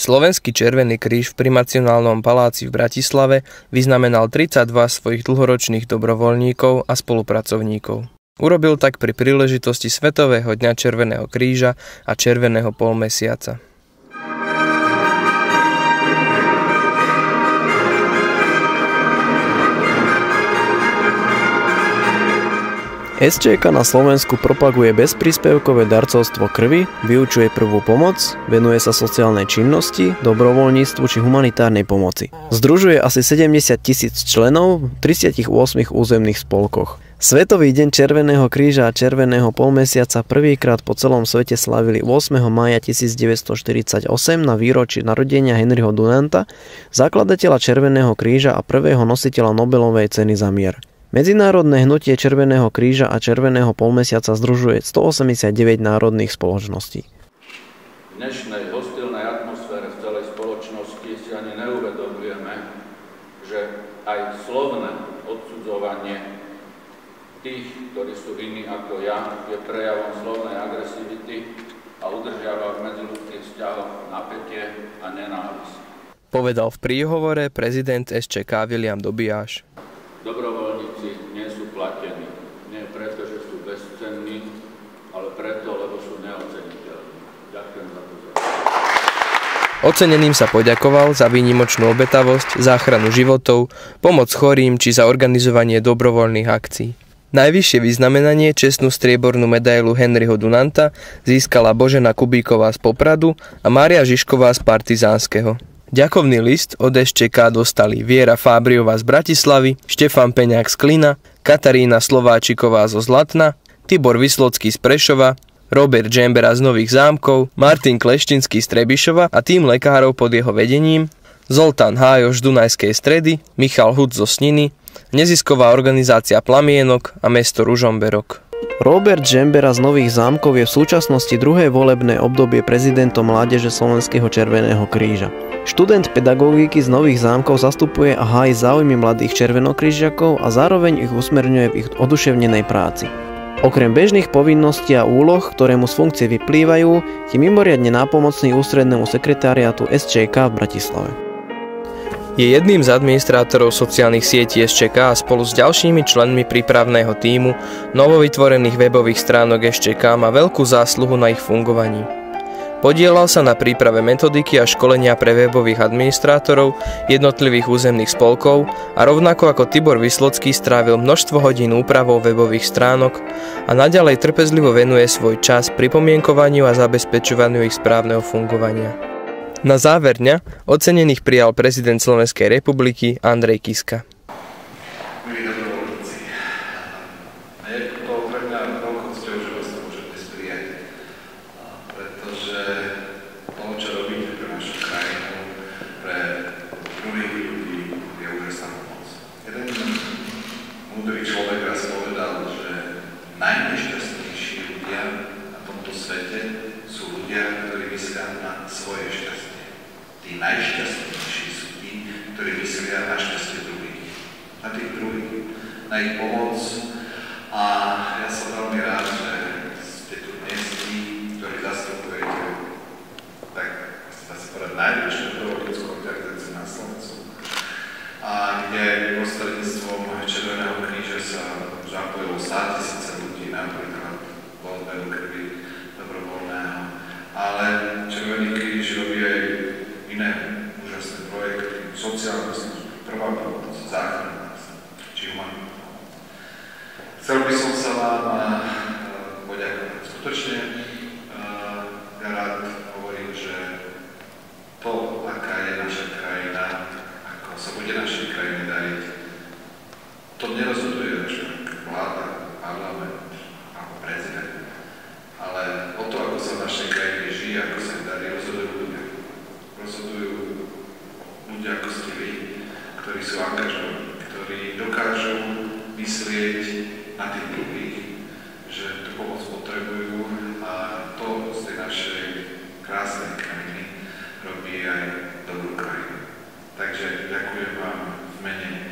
Slovenský Červený kríž v Primacionálnom paláci v Bratislave vyznamenal 32 svojich dlhoročných dobrovoľníkov a spolupracovníkov. Urobil tak pri príležitosti Svetového dňa Červeného kríža a Červeného polmesiaca. SČK na Slovensku propaguje bezpríspevkové darcovstvo krvi, vyučuje prvú pomoc, venuje sa sociálnej činnosti, dobrovoľníctvu či humanitárnej pomoci. Združuje asi 70 000 členov v 38 územných spolkoch. Svetový deň Červeného kríža a Červeného polmesiaca prvýkrát po celom svete slávili 8. mája 1948 na výročí narodenia Henryho Dunanta, zakladateľa Červeného kríža a prvého nositeľa Nobelovej ceny za mier. Medzinárodné hnutie Červeného kríža a Červeného polmesiaca združuje 189 národných spoločností. V dnešnej hostilnej atmosfére v celej spoločnosti si ani neuvedomujeme, že aj slovné odsudzovanie tých, ktorí sú iní ako ja, je prejavom slovnej agresivity a udržiava v medziľudských vzťahoch napätie a nenávisť. Povedal v príhovore prezident SČK Viliam Dobijáš. Dobrovoľníci nie sú platení. Nie preto, že sú bezcenní, ale preto, lebo sú neoceniteľní. Ďakujem za pozornosť. Oceneným sa poďakoval za výnimočnú obetavosť, záchranu životov, pomoc chorým či za organizovanie dobrovoľných akcií. Najvyššie vyznamenanie, čestnú striebornú medailu Henryho Dunanta, získala Božena Kubíková z Popradu a Mária Žižková z Partizánskeho. Ďakovný list od SČK dostali Viera Fábriová z Bratislavy, Štefan Peňák z Klina, Katarína Slováčiková zo Zlatna, Tibor Vyslocký z Prešova, Robert Džembera z Nových Zámkov, Martin Kleštinský z Trebišova a tým lekárov pod jeho vedením, Zoltán Hájoš z Dunajskej Stredy, Michal Huc zo Sniny, nezisková organizácia Plamienok a mesto Ružomberok. Robert Džembera z Nových Zámkov je v súčasnosti druhé volebné obdobie prezidentom Mládeže Slovenského Červeného kríža. Študent pedagogiky z Nových Zámkov zastupuje a hájí záujmy mladých červenokrížiakov a zároveň ich usmerňuje v ich oduševnenej práci. Okrem bežných povinností a úloh, ktoré mu z funkcie vyplývajú, je mimoriadne nápomocný ústrednému sekretariátu SČK v Bratislave. Je jedným z administrátorov sociálnych sietí SČK a spolu s ďalšími členmi prípravného tímu novovytvorených webových stránok SČK má veľkú zásluhu na ich fungovaní. Podielal sa na príprave metodiky a školenia pre webových administrátorov jednotlivých územných spolkov a rovnako ako Tibor Vyslocký strávil množstvo hodín úpravou webových stránok a naďalej trpezlivo venuje svoj čas pripomienkovaniu a zabezpečovaniu ich správneho fungovania. Na záver dňa ocenených prijal prezident Slovenskej republiky Andrej Kiska. Múdry človek raz povedal, že najnešťastnejší ľudia na tomto svete sú ľudia, ktorí myslia na svoje šťastie. Tí najšťastnejší sú tí, ktorí myslia na šťastie druhých. Na tých druhých, na ich pomoc. A ja som veľmi rád, že ste tu dnes tí, ktorí zastupujete tak, dá sa povedať, najväčšiu dobrovoľnícku organizáciu na Slovensku. A kde prostredníctvom Červeného kríža sa zapojilo 100 000 ľudí, napríklad voľbenu krvi dobrovoľného. Ale Červený kríž robí aj iné úžasné projekty, sociálne služby, prvá pomoc, záchranná či humanitná pomoc. Chcel by som sa vám poďakovať. Skutočne ja rád hovorím, že to, aká je naša krajina, ako sa bude našej krajine dariť, to nerozhoduje až vláda, parlament alebo prezident, ale o to, ako sa v našej krajine žije, ako sa darí, rozhodujú ľudia. Rozhodujú ľudia, ako ste vy, ktorí sú angažovaní, ktorí dokážu myslieť na tých druhých, že tú pomoc potrebujú a to z tej našej krásnej krajiny robí aj dobrú krajinu. Takže ďakujem vám v mene